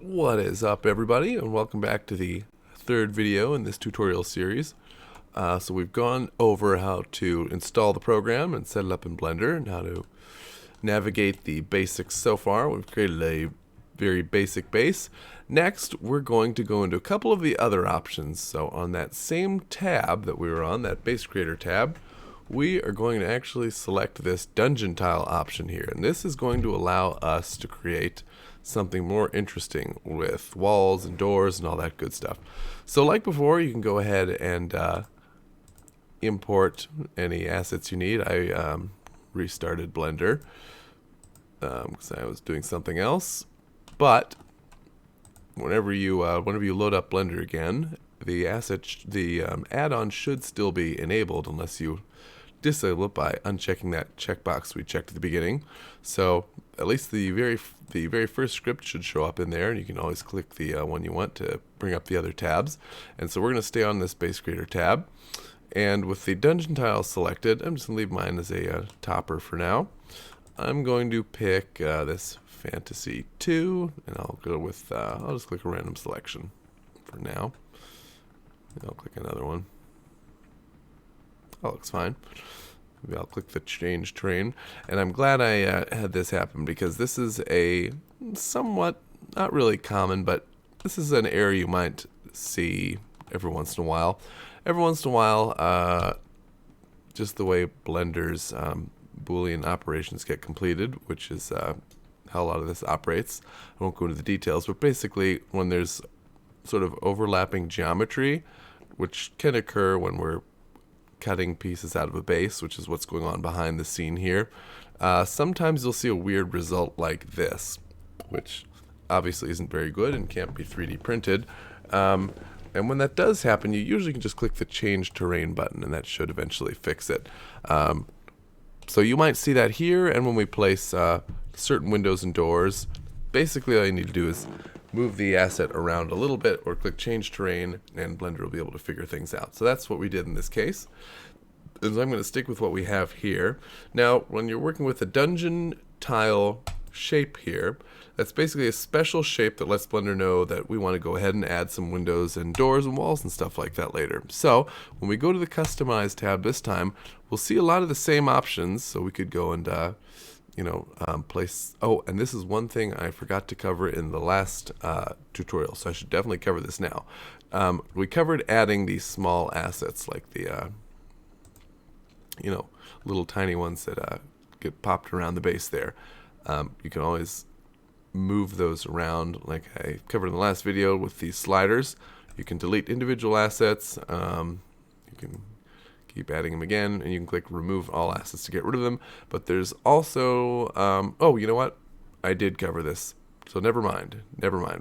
What is up, everybody, and welcome back to the third video in this tutorial series. So we've gone over how to install the program and set it up in Blender and how to navigate the basics so far. We've created a very basic base. Next, we're going to go into a couple of the other options. So on that same tab that we were on, that Base Creator tab, we are going to actually select this Dungeon Tile option here. And this is going to allow us to create something more interesting with walls and doors and all that good stuff. So like before, you can go ahead and import any assets you need. I restarted Blender because I was doing something else. But whenever you load up Blender again, the add-on should still be enabled unless you disable it by unchecking that checkbox we checked at the beginning. So at least the very first script should show up in there, and you can always click the one you want to bring up the other tabs. And so we're going to stay on this Base Creator tab. And with the Dungeon Tile selected, I'm just going to leave mine as a topper for now. I'm going to pick this Fantasy 2, and I'll go with, I'll just click a random selection for now. And I'll click another one. That looks fine. Maybe I'll click the change terrain. And I'm glad I had this happen because this is a somewhat, not really common, but this is an error you might see every once in a while. Every once in a while, just the way Blender's Boolean operations get completed, which is how a lot of this operates. I won't go into the details, but basically when there's sort of overlapping geometry, which can occur when we're cutting pieces out of a base, which is what's going on behind the scene here. Sometimes you'll see a weird result like this, which obviously isn't very good and can't be 3D printed. And when that does happen, you usually can just click the Change Terrain button, and that should eventually fix it. So you might see that here, and when we place certain windows and doors, basically all you need to do is move the asset around a little bit or click Change Terrain, and Blender will be able to figure things out. So that's what we did in this case. And so I'm going to stick with what we have here. Now, when you're working with a Dungeon Tile shape here, that's basically a special shape that lets Blender know that we want to go ahead and add some windows and doors and walls and stuff like that later. So when we go to the Customize tab this time, we'll see a lot of the same options. So we could go and place. Oh, and this is one thing I forgot to cover in the last tutorial, so I should definitely cover this now. We covered adding these small assets, like the little tiny ones that get popped around the base there. You can always move those around, like I covered in the last video with these sliders. You can delete individual assets. You can keep adding them again, and you can click remove all assets to get rid of them. But there's also oh, you know what, I did cover this, so never mind,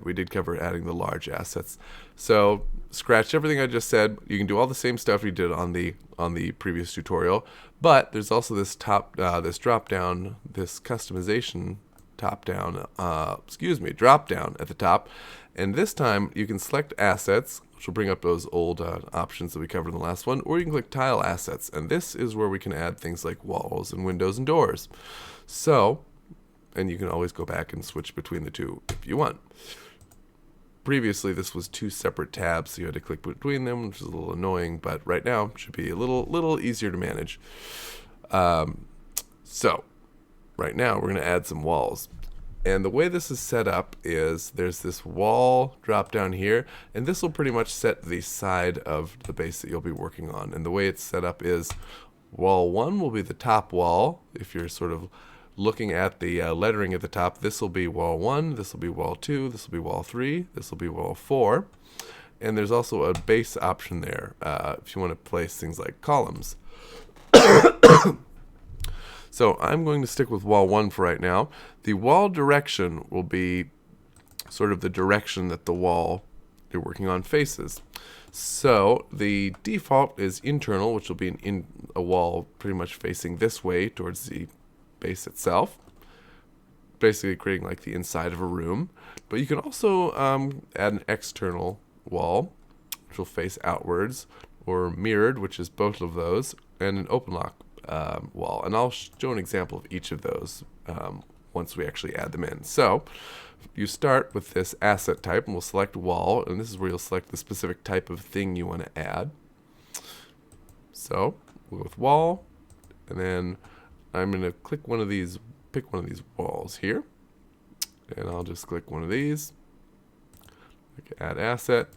we did cover adding the large assets. So scratch everything I just said. You can do all the same stuff you did on the previous tutorial, but there's also this drop down, this customization drop down at the top, and this time you can select assets, which will bring up those old options that we covered in the last one, or you can click Tile Assets, and this is where we can add things like walls and windows and doors. So, and you can always go back and switch between the two if you want. Previously, this was two separate tabs, so you had to click between them, which is a little annoying, but right now it should be a little easier to manage. So, right now we're going to add some walls. And the way this is set up is there's this wall drop down here, and this will pretty much set the side of the base that you'll be working on. And the way it's set up is wall 1 will be the top wall. If you're sort of looking at the lettering at the top, this will be wall 1, this will be wall 2, this will be wall 3, this will be wall 4. And there's also a base option there if you want to place things like columns. So I'm going to stick with wall 1 for right now. The wall direction will be sort of the direction that the wall you're working on faces. So the default is internal, which will be a wall pretty much facing this way towards the base itself, basically creating like the inside of a room. But you can also add an external wall, which will face outwards, or mirrored, which is both of those, and an open lock wall. And I'll show an example of each of those once we actually add them in. So you start with this asset type, and we'll select wall, and this is where you'll select the specific type of thing you want to add. So we'll go with wall, and then I'm going to pick one of these walls here, and I'll just click one of these. Add asset,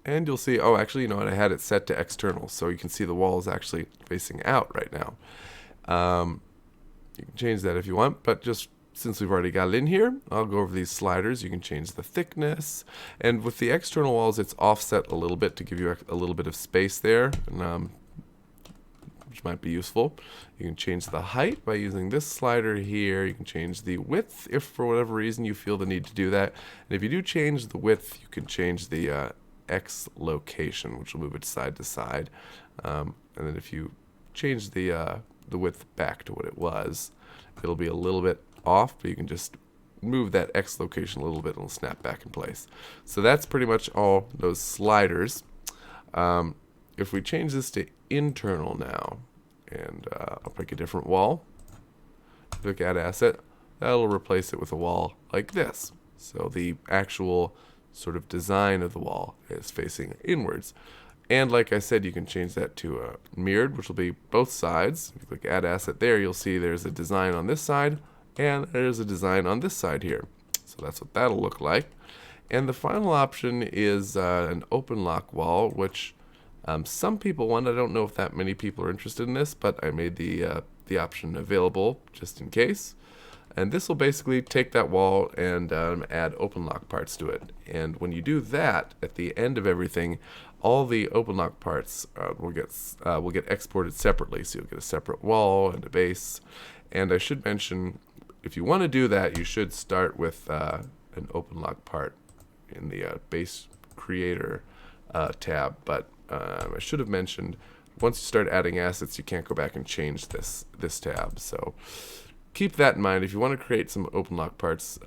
and you'll see, oh, actually, you know what, I had it set to external, so you can see the wall is actually facing out right now. You can change that if you want, but just since we've already got it in here, I'll go over these sliders. You can change the thickness, and with the external walls, it's offset a little bit to give you a little bit of space there, and, which might be useful. You can change the height by using this slider here. You can change the width if for whatever reason you feel the need to do that. And if you do change the width, you can change the X location, which will move it side to side. And then if you change the width back to what it was, it'll be a little bit off, but you can just move that X location a little bit and it'll snap back in place. So that's pretty much all those sliders. If we change this to internal now, and I'll pick a different wall, click add asset, that'll replace it with a wall like this. So the actual sort of design of the wall is facing inwards. And like I said, you can change that to mirrored, which will be both sides. If you click add asset there, you'll see there's a design on this side, and there's a design on this side here. So that's what that'll look like. And the final option is an open lock wall, which some people want. I don't know if that many people are interested in this, but I made the option available just in case. And this will basically take that wall and add open lock parts to it. And when you do that, at the end of everything, all the open lock parts will get exported separately. So you'll get a separate wall and a base. And I should mention, if you want to do that, you should start with an open lock part in the base creator tab. But I should have mentioned, once you start adding assets, you can't go back and change this tab. So keep that in mind. If you want to create some open lock parts,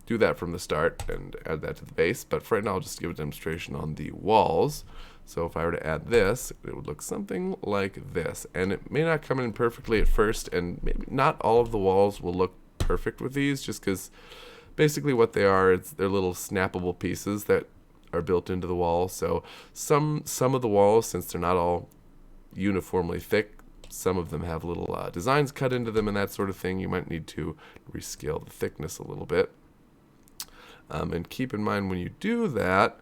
do that from the start and add that to the base. But for right now, I'll just give a demonstration on the walls. So if I were to add this, it would look something like this. And it may not come in perfectly at first, and maybe not all of the walls will look perfect with these, just because basically what they are, they're little snappable pieces that are built into the wall. So some of the walls, since they're not all uniformly thick, some of them have little designs cut into them and that sort of thing. You might need to rescale the thickness a little bit. And keep in mind when you do that,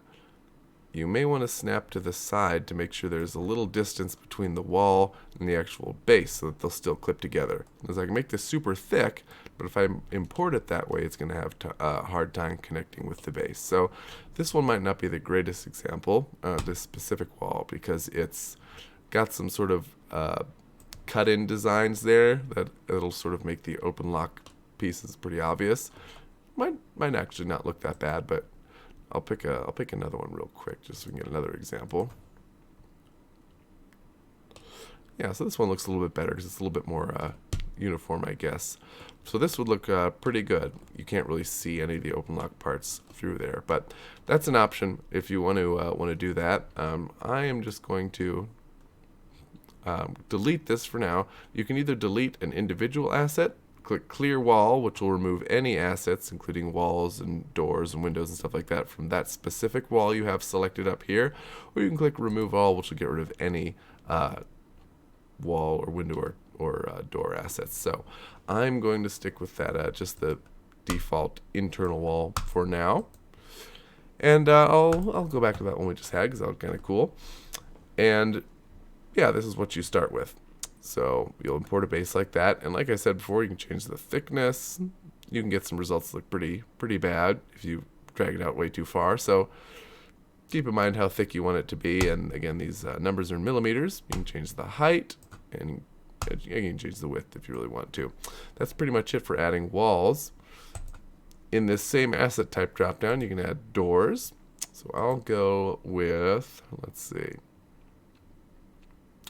you may want to snap to the side to make sure there's a little distance between the wall and the actual base so that they'll still clip together. Because I can make this super thick, but if I import it that way, it's going to have a hard time connecting with the base. So this one might not be the greatest example, this specific wall, because it's got some sort of cut-in designs there that it'll sort of make the open lock pieces pretty obvious. Might actually not look that bad, but I'll pick another one real quick just so we can get another example. Yeah, so this one looks a little bit better because it's a little bit more uniform, I guess. So this would look pretty good. You can't really see any of the open lock parts through there, but that's an option if you want to do that. I am just going to delete this for now. You can either delete an individual asset, click clear wall, which will remove any assets, including walls and doors and windows and stuff like that, from that specific wall you have selected up here, or you can click remove all, which will get rid of any wall or window or door assets. So I'm going to stick with that, just the default internal wall for now. And I'll go back to that one we just had because that was kind of cool. And yeah, this is what you start with. So you'll import a base like that, and like I said before, you can change the thickness. You can get some results that look pretty bad if you drag it out way too far. So keep in mind how thick you want it to be, and again, these numbers are in millimeters. You can change the height, and you can change the width if you really want to. That's pretty much it for adding walls. In this same asset type dropdown, you can add doors. So I'll go with, let's see.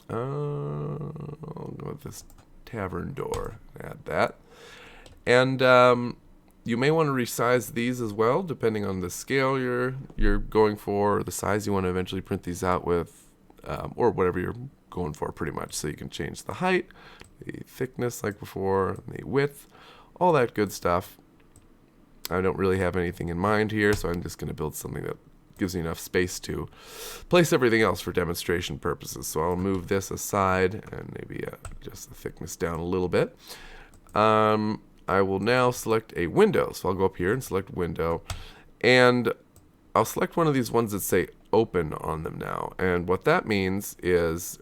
I'll go with this tavern door. Add that. And you may want to resize these as well, depending on the scale you're going for, or the size you want to eventually print these out with, or whatever you're going for pretty much. So you can change the height, the thickness like before, the width, all that good stuff. I don't really have anything in mind here, so I'm just going to build something that gives me enough space to place everything else for demonstration purposes. So I'll move this aside and maybe adjust the thickness down a little bit. I will now select a window. So I'll go up here and select window, and I'll select one of these ones that say open on them now. And what that means is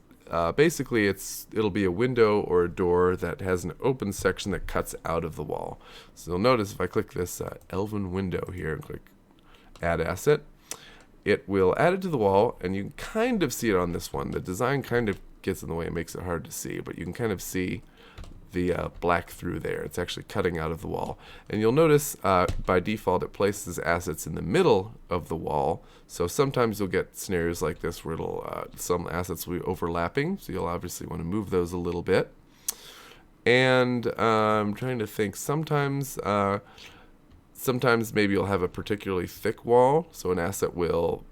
basically it'll be a window or a door that has an open section that cuts out of the wall. So you'll notice if I click this Elven window here and click add asset, it will add it to the wall, and you can kind of see it on this one. The design kind of gets in the way and makes it hard to see, but you can kind of see the black through there. It's actually cutting out of the wall. And you'll notice by default it places assets in the middle of the wall. So sometimes you'll get scenarios like this where some assets will be overlapping. So you'll obviously want to move those a little bit. And I'm trying to think, sometimes maybe you'll have a particularly thick wall, so an asset will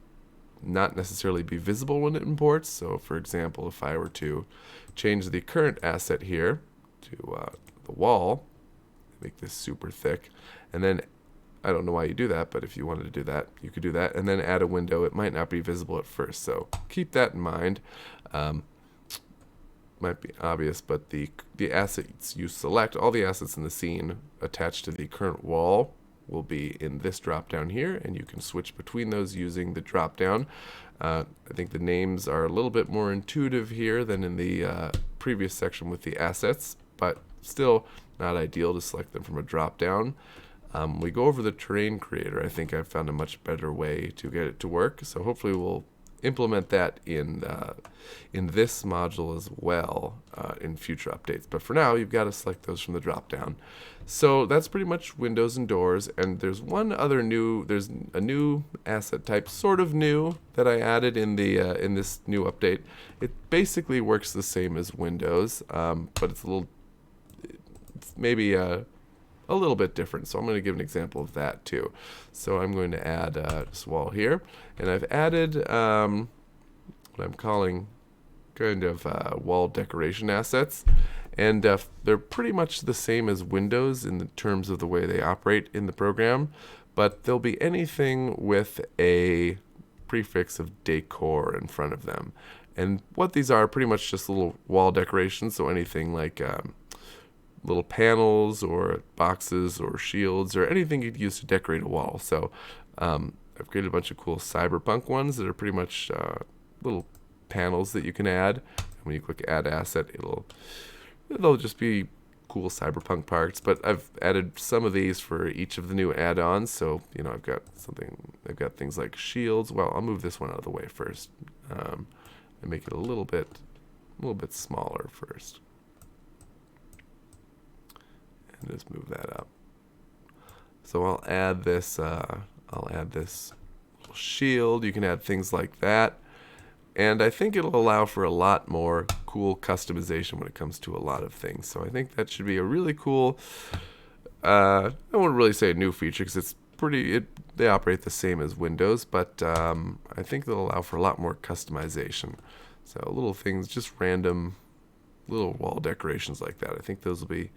not necessarily be visible when it imports. So for example, if I were to change the current asset here to the wall, make this super thick, and then I don't know why you do that, but if you wanted to do that, you could do that, and then add a window. It might not be visible at first, so keep that in mind. Might be obvious, but the assets you select, all the assets in the scene attached to the current wall, will be in this drop down here, and you can switch between those using the drop down. I think the names are a little bit more intuitive here than in the previous section with the assets, but still not ideal to select them from a drop down. We go over the terrain creator. I think I've found a much better way to get it to work, so hopefully we'll implement that in this module as well in future updates. But for now, you've got to select those from the drop down. So that's pretty much windows and doors. And there's there's a new asset type, sort of new, that I added in this new update. It basically works the same as windows, but it's maybe a little bit different. So I'm going to give an example of that too. So I'm going to add this wall here, and I've added what I'm calling kind of wall decoration assets, and they're pretty much the same as windows in the terms of the way they operate in the program, but they'll be anything with a prefix of decor in front of them. And what these are pretty much just little wall decorations, so anything like little panels or boxes or shields or anything you'd use to decorate a wall. So I've created a bunch of cool cyberpunk ones that are pretty much little panels that you can add. And when you click add asset, they'll just be cool cyberpunk parts. But I've added some of these for each of the new add-ons. So I've got things like shields. Well, I'll move this one out of the way first and make it a little bit smaller first. And just move that up. So I'll add this little shield. You can add things like that. And I think it'll allow for a lot more cool customization when it comes to a lot of things. So I think that should be a really cool, I won't really say a new feature because they operate the same as Windows, but I think they'll allow for a lot more customization. So little things, just random little wall decorations like that. I think those will be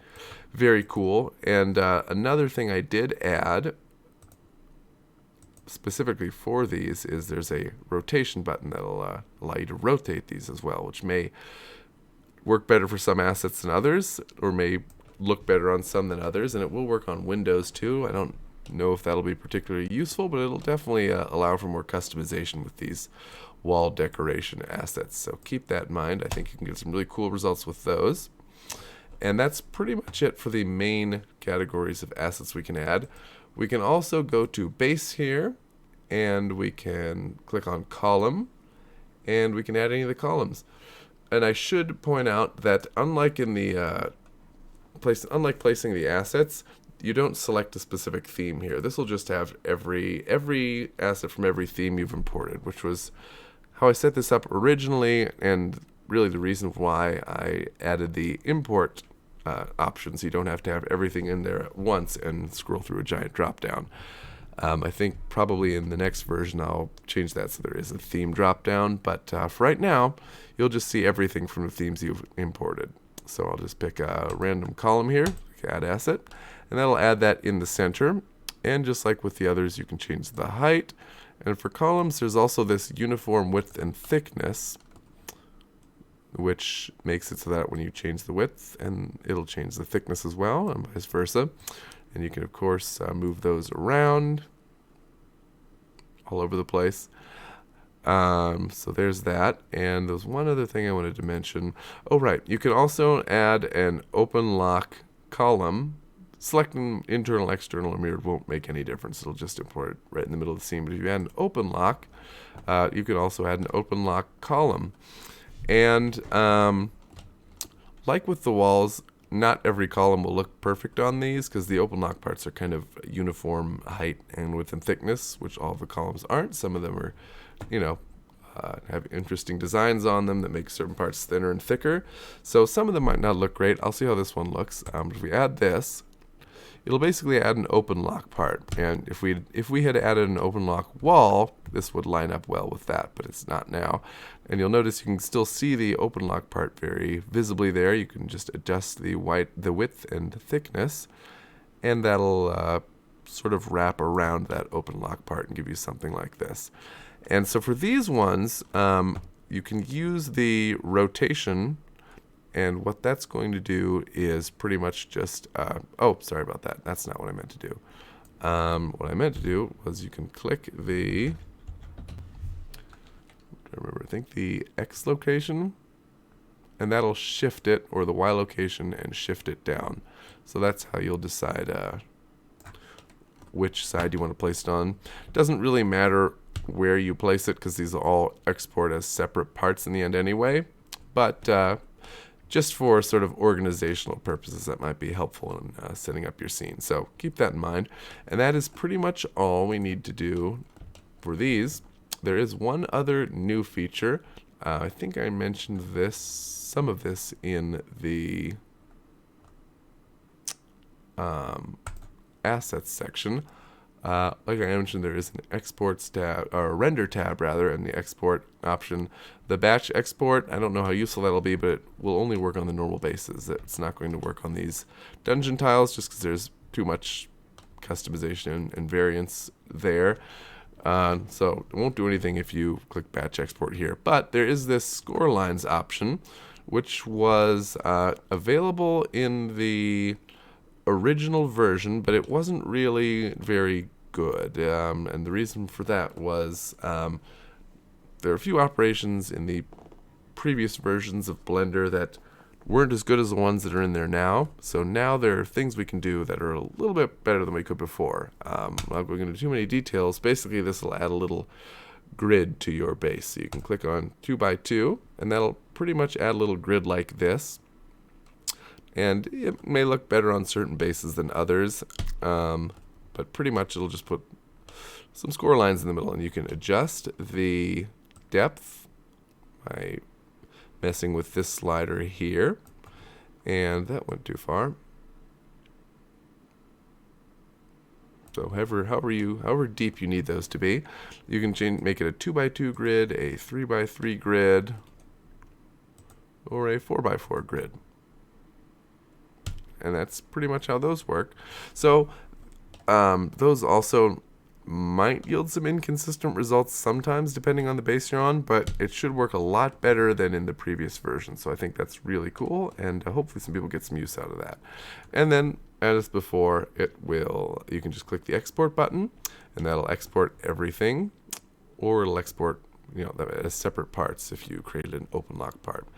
very cool. And another thing I did add specifically for these is there's a rotation button that'll allow you to rotate these as well, which may work better for some assets than others, or may look better on some than others, and it will work on Windows too. I don't know if that'll be particularly useful, but it'll definitely allow for more customization with these wall decoration assets. So keep that in mind. I think you can get some really cool results with those. And that's pretty much it for the main categories of assets we can add. We can also go to base here, and we can click on column, and we can add any of the columns. And I should point out that unlike placing the assets, you don't select a specific theme here. This will just have every asset from every theme you've imported, which was how I set this up originally, and really the reason why I added the import options. You don't have to have everything in there at once and scroll through a giant drop down. I think probably in the next version I'll change that so there is a theme drop down, but for right now you'll just see everything from the themes you've imported. So I'll just pick a random column here, add asset, and that'll add that in the center. And just like with the others, you can change the height. And for columns, there's also this uniform width and thickness, which makes it so that when you change the width, and it'll change the thickness as well, and vice versa. And you can, of course, move those around all over the place. So there's that. And there's one other thing I wanted to mention. Oh, right. You can also add an open lock column. Selecting internal, external, or mirrored won't make any difference. It'll just import it right in the middle of the scene. But if you add an open lock, you can also add an open lock column. And like with the walls, not every column will look perfect on these because the open lock parts are kind of uniform height and width and thickness, which all of the columns aren't. Some of them are, have interesting designs on them that make certain parts thinner and thicker. So some of them might not look great. I'll see how this one looks. If we add this, it'll basically add an open lock part. And if we had added an open lock wall, this would line up well with that, but it's not now. And you'll notice you can still see the open lock part very visibly there. You can just adjust the width and thickness, and that'll sort of wrap around that open lock part and give you something like this. And so for these ones, you can use the rotation, and what that's going to do is pretty much just, oh, sorry about that. That's not what I meant to do. What I meant to do was you can click the, I think the X location, and that'll shift it, or the Y location, and shift it down. So that's how you'll decide which side you want to place it on. It doesn't really matter where you place it because these all export as separate parts in the end anyway. But just for sort of organizational purposes, that might be helpful in setting up your scene. So keep that in mind. And that is pretty much all we need to do for these. There is one other new feature. I think I mentioned some of this in the assets section. Like I mentioned, there is an exports tab, or a render tab rather, in the export option. The batch export, I don't know how useful that'll be, but it will only work on the normal bases. It's not going to work on these dungeon tiles just because there's too much customization and variance there. So it won't do anything if you click batch export here. But there is this score lines option, which was available in the original version, but it wasn't really very good. And the reason for that was there are a few operations in the previous versions of Blender that weren't as good as the ones that are in there now. So now there are things we can do that are a little bit better than we could before. Without going into too many details, basically this will add a little grid to your base. So you can click on 2x2, and that'll pretty much add a little grid like this. And it may look better on certain bases than others, but pretty much it'll just put some score lines in the middle, and you can adjust the depth by messing with this slider here, and that went too far. So however deep you need those to be, you can make it a 2x2 grid, a 3x3 grid, or a 4x4 grid. And that's pretty much how those work. So those also might yield some inconsistent results sometimes depending on the base you're on, but it should work a lot better than in the previous version. So I think that's really cool, and hopefully some people get some use out of that. And then, as before, you can just click the export button, and that'll export everything, or it'll export as separate parts if you created an open lock part.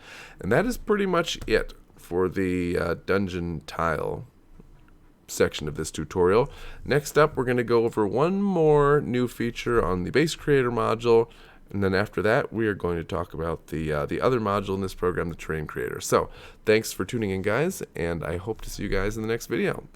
And that is pretty much it for the dungeon tile section of this tutorial. Next up, we're going to go over one more new feature on the base creator module, and then after that we are going to talk about the other module in this program, the terrain creator. So thanks for tuning in, guys, and I hope to see you guys in the next video.